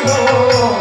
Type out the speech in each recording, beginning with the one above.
Oh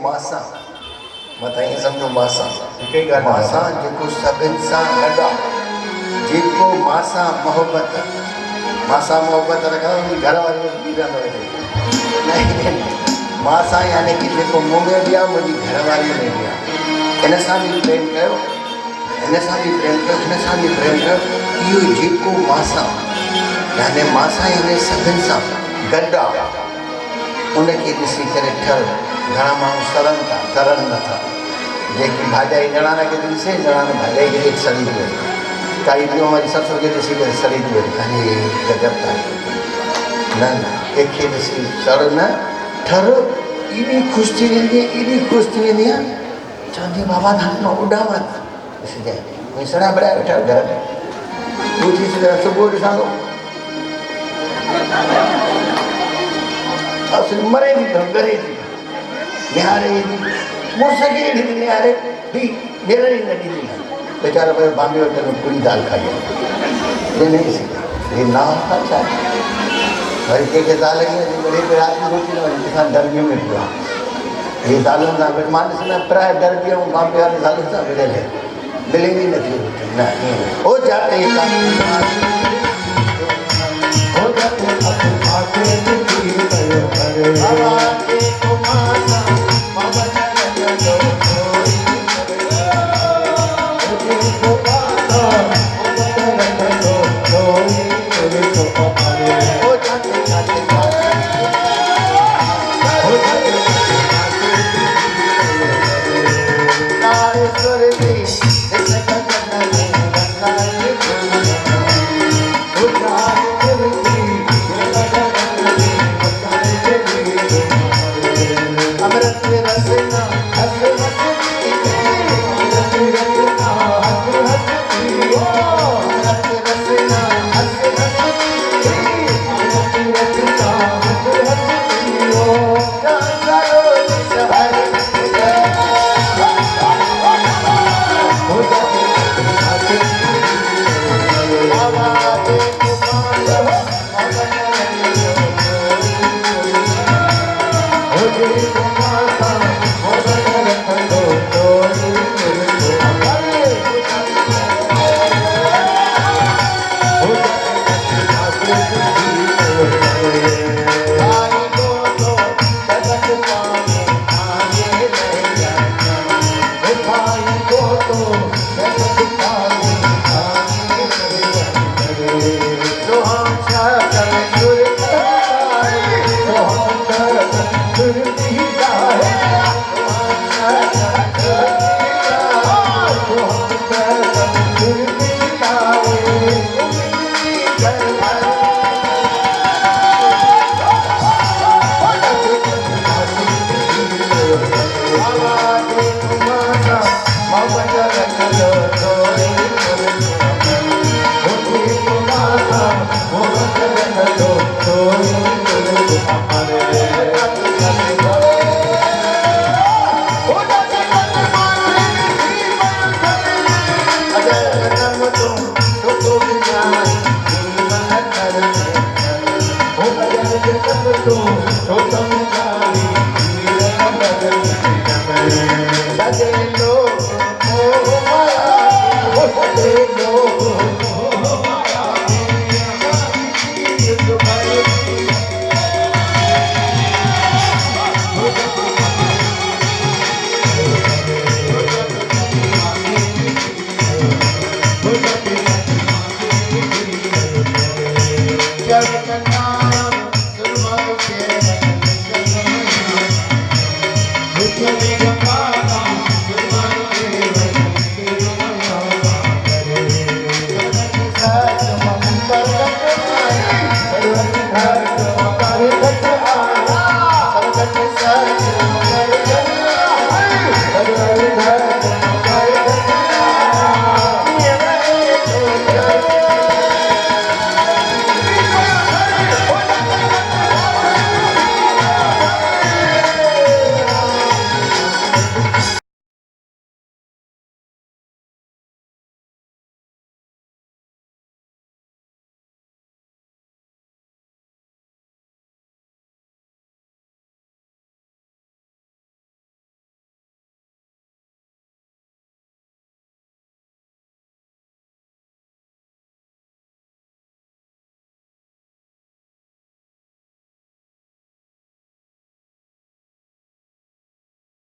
मासा बताइए समझो मासा मासा जेको सभिनि सां गॾु आहे जेको मासा मोहबत रखंदो घर वारी बि रहंदो मासा यानी कि जेको मूं में बि आहे मुंहिंजी घरवारी में बि आहे हिन सां बि प्रेम कयो हिन सां बि प्रेम कयो इहो जेको मासा यानी सभिनि सां गॾु आहे उनखे ॾिसी करे ठर घणा माण्हू सड़नि था तरनि नथा जेकी भाॼाई ॼणाण खे ॾिसे ॼणाण भाॼाई खे ॾिसी सड़ी थी वञे काई ॿियो वरी ससुर खे ॾिसी करे सड़ी थी वञे अरे गजब था न कंहिंखे ॾिसी सड़ न ठर एॾी ख़ुशि थी वेंदी आहे चवंदी बाबा धाम मां उॾामां ॾिसजांइ कोई सड़ा बड़ा वेठा घर में ॿुधी सघां सुबुह ॾिसां थो मरे थी पियो करे थी निहारे मुड़ुस खे हेॾी निहारे बि नेरनि ई न ॾींदी वीचारो पियो बांबे वटि पूरी दाल खाई ॾिनी हे नाम छा वरी कंहिंखे दाल वरी राति जो रोटी न वञे ॾिसां दर्मियूं में पियो आहे हे दालुनि सां गॾु मां ॾिसंदो प्राय दर्मी ऐं बांबे वारी दालुनि सां मिलियल मिले ई नथी न ईअं हो जाते